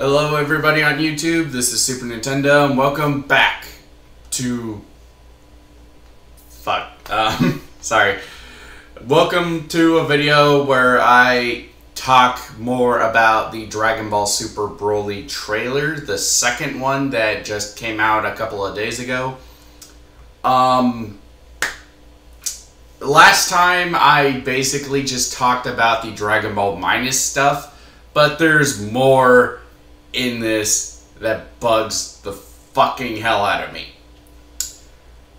Hello everybody on YouTube, this is Super Nintendo and welcome back to... sorry. Welcome to a video where I talk more about the Dragonball Super Broly trailer, the second one that just came out a couple of days ago. Last time I basically just talked about the Dragon Ball Minus stuff, but there's more in this that bugs the fucking hell out of me.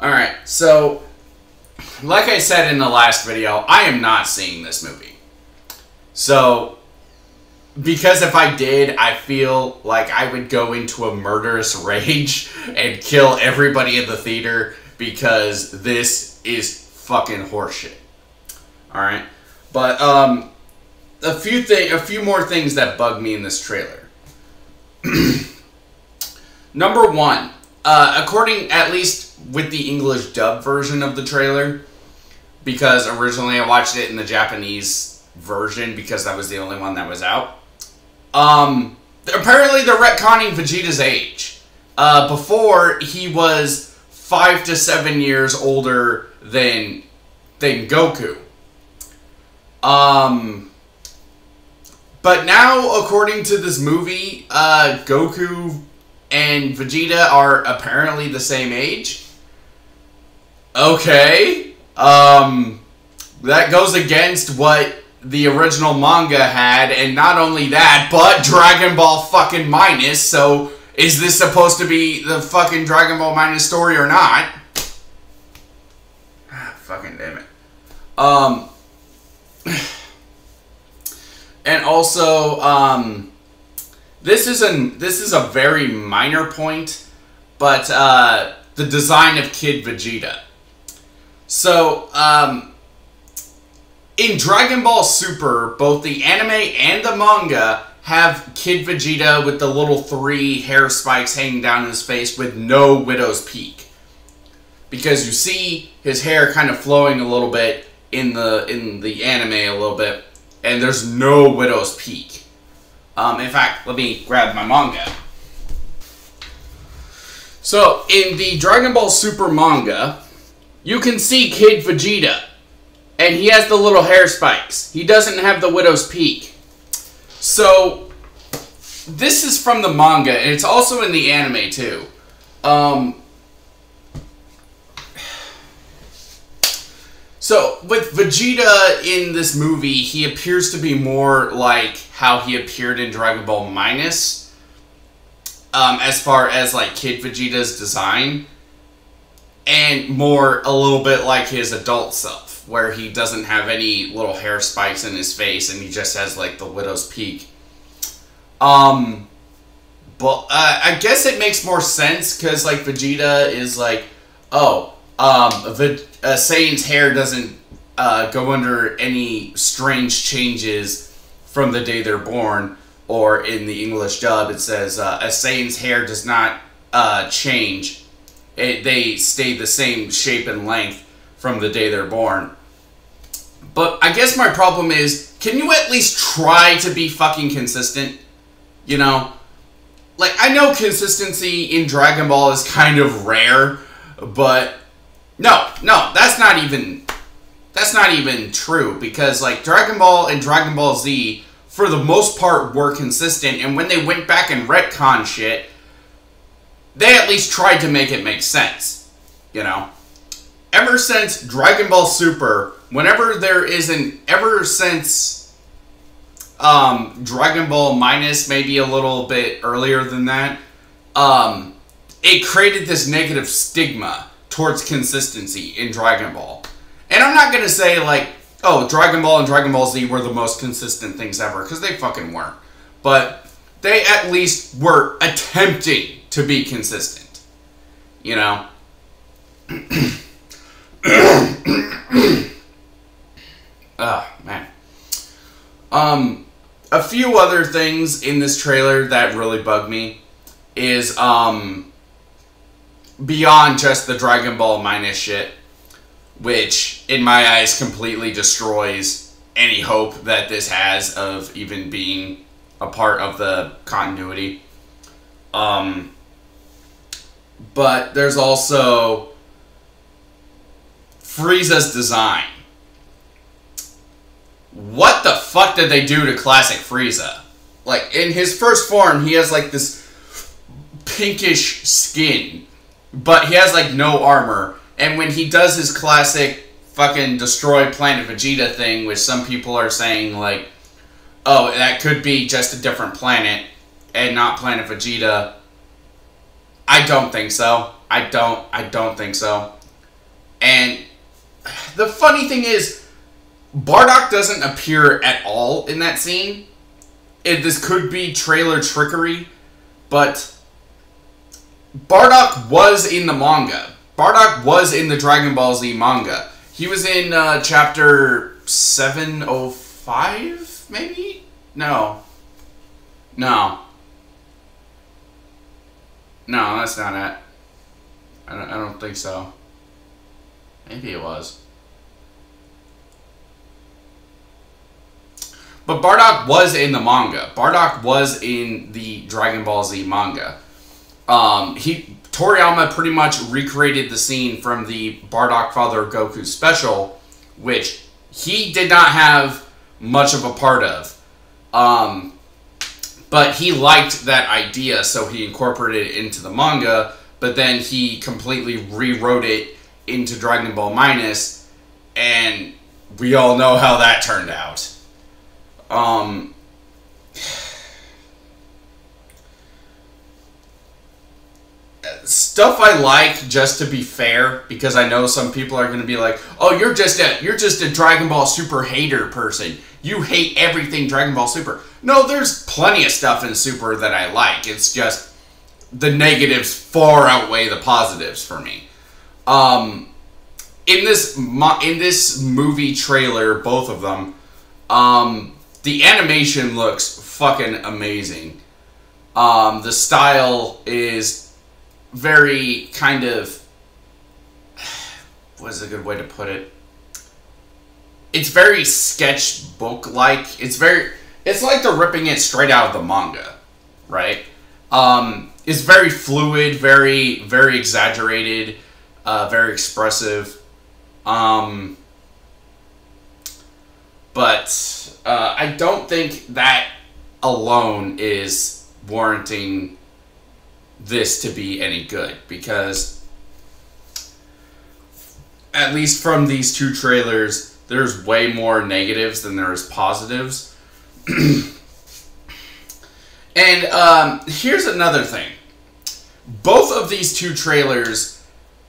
Alright, so, like I said in the last video, I am not seeing this movie. So, because if I did, I feel like I would go into a murderous rage and kill everybody in the theater because this is fucking horseshit. Alright? But, a few more things that bug me in this trailer. Number one, according, at least with the English dub version of the trailer, because originally I watched it in the Japanese version because that was the only one that was out. Apparently they're retconning Vegeta's age. Before, he was 5 to 7 years older than Goku. But now, according to this movie, Goku and Vegeta are apparently the same age. Okay. That goes against what the original manga had, and not only that, but Dragon Ball fucking Minus, so is this supposed to be the fucking Dragon Ball Minus story or not? Fucking damn it. And also, this is a very minor point, but the design of Kid Vegeta. So, in Dragon Ball Super, both the anime and the manga have Kid Vegeta with the little 3 hair spikes hanging down his face with no widow's peak. Because you see his hair kind of flowing a little bit in the anime a little bit, and there's no widow's peak. In fact, let me grab my manga. So, in the Dragon Ball Super manga, you can see Kid Vegeta, and he has the little hair spikes. He doesn't have the widow's peak. So, this is from the manga, and it's also in the anime too. So, with Vegeta in this movie, he appears to be more like how he appeared in Dragon Ball Minus. As far as, like, Kid Vegeta's design. And more a little bit like his adult self, where he doesn't have any little hair spikes in his face, and he just has, like, the widow's peak. But, I guess it makes more sense, because, like, Vegeta is like, oh, Saiyan's hair doesn't go under any strange changes from the day they're born, or in the English dub it says a Saiyan's hair does not change. They stay the same shape and length from the day they're born. But I guess my problem is, can you at least try to be fucking consistent? You know? Like, I know consistency in Dragon Ball is kind of rare, but... No, that's not even true, because, like, Dragon Ball and Dragon Ball Z, for the most part, were consistent, and when they went back and retcon shit, they at least tried to make it make sense, you know? Ever since Dragon Ball Super, ever since, Dragon Ball Minus, maybe a little bit earlier than that, it created this negative stigma towards consistency in Dragon Ball. And I'm not going to say, like, oh, Dragon Ball and Dragon Ball Z were the most consistent things ever, because they fucking weren't. But they at least were attempting to be consistent. You know? Oh, man. A few other things in this trailer that really bug me is, beyond just the Dragon Ball Minus shit, which, in my eyes, completely destroys any hope that this has of even being a part of the continuity. But there's also Frieza's design. What the fuck did they do to classic Frieza? Like, in his first form, he has, like, this pinkish skin. But he has, like, no armor. And when he does his classic fucking destroy Planet Vegeta thing, which some people are saying, like, oh, that could be just a different planet and not Planet Vegeta. I don't think so. I don't think so. And the funny thing is, Bardock doesn't appear at all in that scene. This could be trailer trickery, but Bardock was in the manga. Bardock was in the Dragon Ball Z manga. He was in chapter 705, maybe? No, that's not it. I don't think so. Maybe it was. But Bardock was in the manga. Bardock was in the Dragon Ball Z manga. Toriyama pretty much recreated the scene from the Bardock Father Goku special, which he did not have much of a part of. But he liked that idea, so he incorporated it into the manga, but then he completely rewrote it into Dragon Ball Minus, and we all know how that turned out. Stuff I like, just to be fair, because I know some people are going to be like, oh, you're just a Dragon Ball Super hater person. You hate everything Dragon Ball Super. No, there's plenty of stuff in Super that I like. It's just the negatives far outweigh the positives for me. In this movie trailer, both of them, the animation looks fucking amazing. The style is very kind of, what is a good way to put it? It's very sketchbook-like. It's like they're ripping it straight out of the manga, right? It's very fluid, very, very exaggerated, very expressive. But I don't think that alone is warranting this to be any good, because at least from these two trailers, there's way more negatives than there is positives. And here's another thing. Both of these two trailers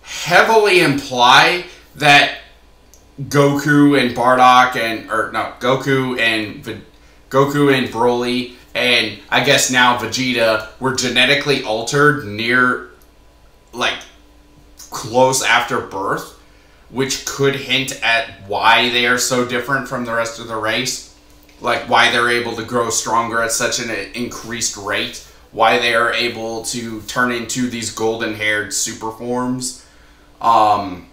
heavily imply that Goku and Bardock Goku and Broly, and I guess now Vegeta, were genetically altered near, like, close after birth, which could hint at why they are so different from the rest of the race. Like, why they're able to grow stronger at such an increased rate. Why they are able to turn into these golden-haired super forms. And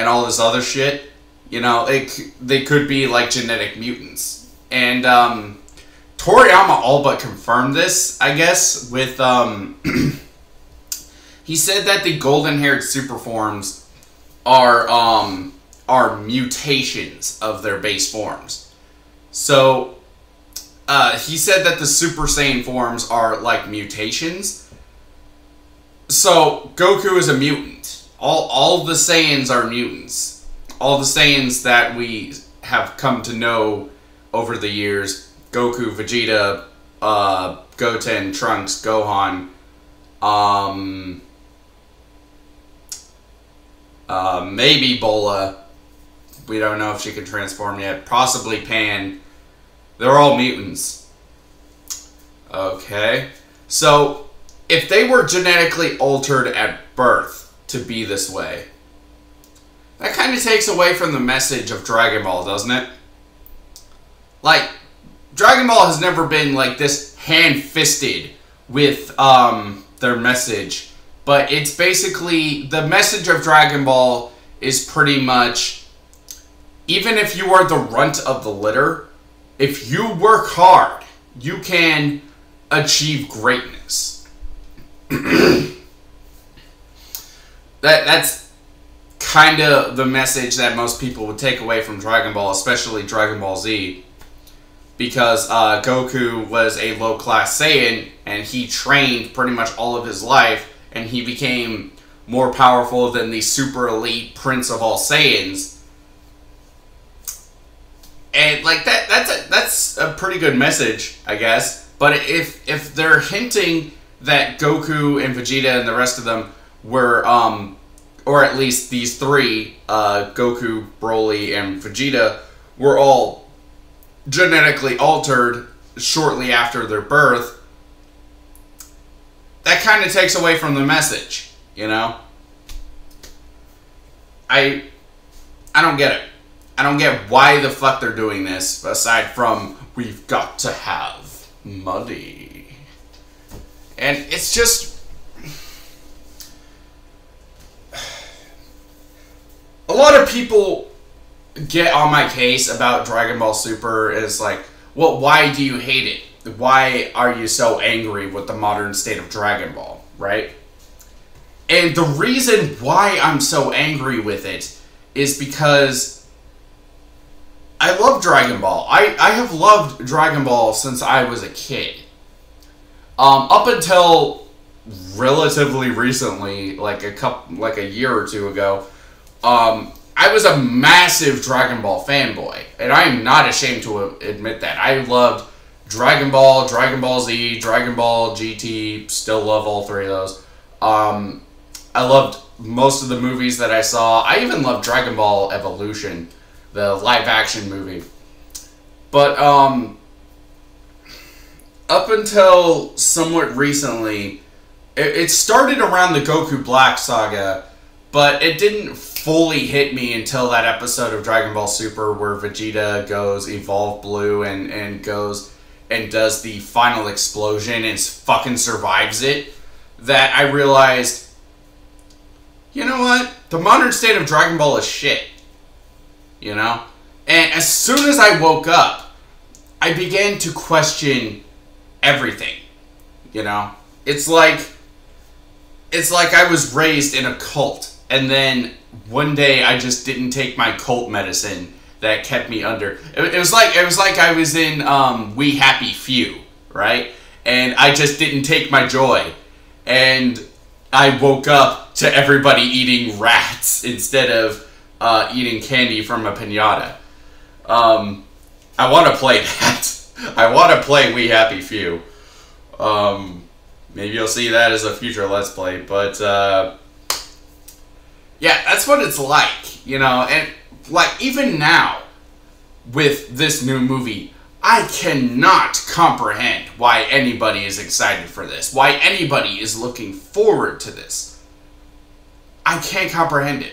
all this other shit. You know, they could be, like, genetic mutants. And, Toriyama all but confirmed this, I guess, with, he said that the golden-haired super forms are mutations of their base forms. So, he said that the Super Saiyan forms are like mutations. So, Goku is a mutant. All the Saiyans are mutants. All the Saiyans that we have come to know over the years, Goku, Vegeta, Goten, Trunks, Gohan, maybe Bola. We don't know if she can transform yet. Possibly Pan. They're all mutants. Okay. So, if they were genetically altered at birth to be this way, that kind of takes away from the message of Dragon Ball, doesn't it? Like, Dragon Ball has never been like this hand-fisted with their message. But it's basically, the message of Dragon Ball is pretty much, even if you are the runt of the litter, if you work hard you can achieve greatness. That's kind of the message that most people would take away from Dragon Ball, especially Dragon Ball Z. Because Goku was a low-class Saiyan, and he trained pretty much all of his life, and he became more powerful than the super elite Prince of all Saiyans. And like that's a pretty good message, I guess. But if they're hinting that Goku and Vegeta and the rest of them were, or at least these three, Goku, Broly, and Vegeta, were all genetically altered shortly after their birth, that kind of takes away from the message, you know? I don't get it. I don't get why the fuck they're doing this, aside from, we've got to have money. And it's just... a lot of people get on my case about Dragon Ball Super is like, well, why do you hate it? Why are you so angry with the modern state of Dragon Ball, right? And the reason why I'm so angry with it is because I love Dragon Ball. I have loved Dragon Ball since I was a kid. Up until relatively recently, like a year or two ago, I was a massive Dragon Ball fanboy, and I am not ashamed to admit that. I loved Dragon Ball, Dragon Ball Z, Dragon Ball GT, still love all three of those. I loved most of the movies that I saw. I even loved Dragon Ball Evolution, the live-action movie. But, up until somewhat recently, it started around the Goku Black saga, but it didn't fully hit me until that episode of Dragon Ball Super where Vegeta goes Evolve Blue and goes and does the final explosion and fucking survives it, that I realized, you know what? The modern state of Dragon Ball is shit. You know? And as soon as I woke up, I began to question everything. You know? It's like I was raised in a cult, and then one day I just didn't take my cult medicine that kept me under. It was like I was in We Happy Few, right? And I just didn't take my joy, and I woke up to everybody eating rats instead of eating candy from a piñata. I want to play that. I want to play We Happy Few. Maybe you'll see that as a future Let's Play, but yeah, that's what it's like, you know. And like even now with this new movie, I cannot comprehend why anybody is excited for this, why anybody is looking forward to this. I can't comprehend it.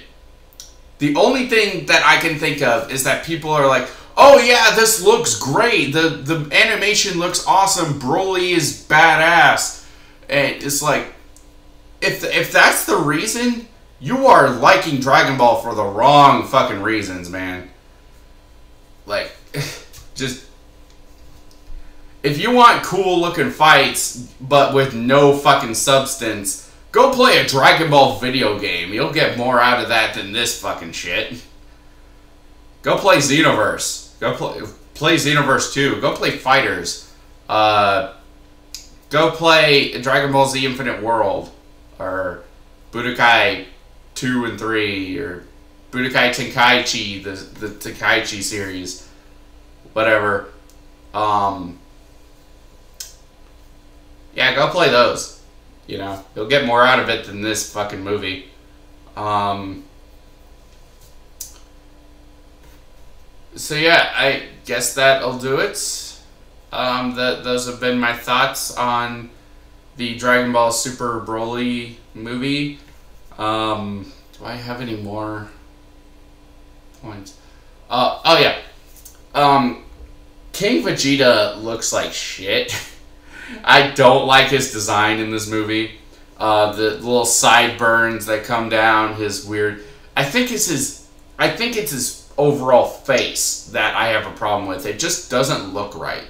The only thing that I can think of is that people are like, oh yeah, this looks great, the animation looks awesome, Broly is badass. And it's like, if that's the reason, you are liking Dragon Ball for the wrong fucking reasons, man. Like, just... if you want cool looking fights, but with no fucking substance, go play a Dragon Ball video game. You'll get more out of that than this fucking shit. Go play Xenoverse. Go play Xenoverse 2. Go play Fighters. Go play Dragon Ball Z Infinite World. Or Budokai 2 and 3. Or Budokai Tenkaichi, the Tenkaichi series. Whatever. Yeah, go play those. You know, you'll get more out of it than this fucking movie. So yeah, I guess that'll do it. Those have been my thoughts on the Dragon Ball Super Broly movie. Do I have any more points? Oh yeah. King Vegeta looks like shit. I don't like his design in this movie. The little sideburns that come down, his weird... I think it's his overall face that I have a problem with. It just doesn't look right.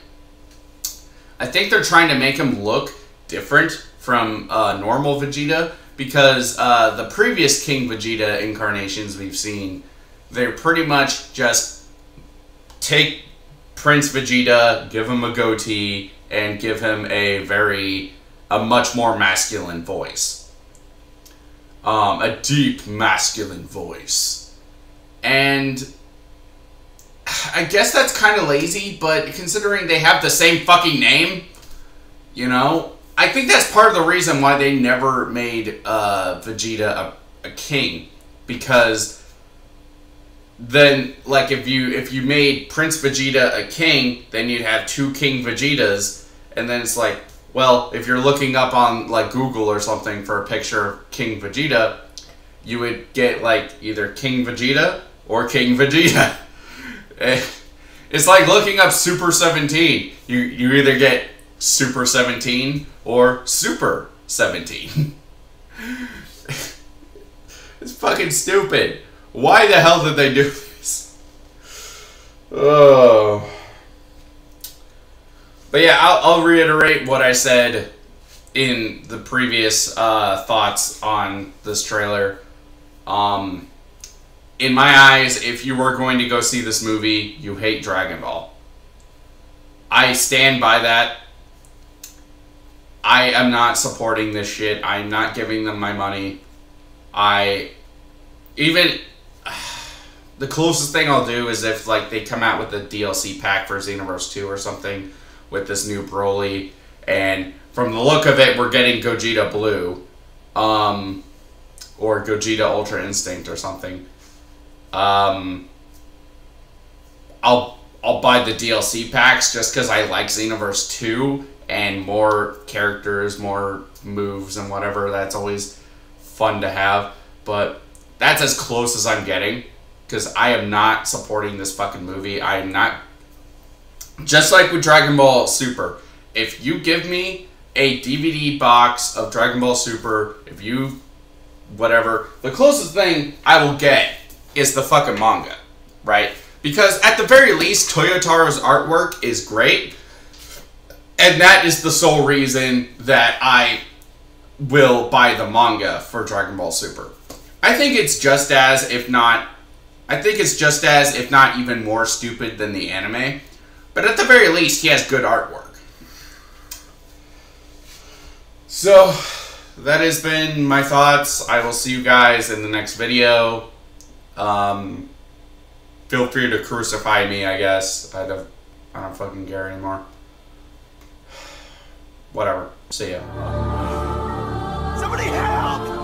I think they're trying to make him look different from normal Vegeta, because the previous King Vegeta incarnations we've seen, they're pretty much just take Prince Vegeta, give him a goatee, and give him a much more masculine voice. A deep masculine voice. And I guess that's kind of lazy, but considering they have the same fucking name, you know, I think that's part of the reason why they never made Vegeta a king, because then, like, if you made Prince Vegeta a king, then you'd have two King Vegetas, and then it's like, well, if you're looking up on, like, Google or something for a picture of King Vegeta, you would get, like, either King Vegeta or King Vegeta. It's like looking up Super 17. You either get Super 17 or Super 17. It's fucking stupid. Why the hell did they do this? Oh. But yeah, I'll reiterate what I said in the previous thoughts on this trailer. In my eyes, if you were going to go see this movie, you hate Dragon Ball. I stand by that. I am not supporting this shit. I'm not giving them my money. The closest thing I'll do is if, like, they come out with a DLC pack for Xenoverse 2 or something with this new Broly, and from the look of it, we're getting Gogeta Blue, or Gogeta Ultra Instinct or something. I'll buy the DLC packs just because I like Xenoverse 2 and more characters, more moves and whatever. That's always fun to have, but that's as close as I'm getting, because I am not supporting this fucking movie. I am not, just like with Dragon Ball Super, if you give me a DVD box of Dragon Ball Super, whatever, the closest thing I will get is the fucking manga, right? Because at the very least, Toyotaro's artwork is great, and that is the sole reason that I will buy the manga for Dragon Ball Super. I think it's just as, if not even more stupid than the anime, but at the very least, he has good artwork. So, that has been my thoughts. I will see you guys in the next video. Feel free to crucify me, I guess. I don't fucking care anymore. Whatever. See ya. Somebody help!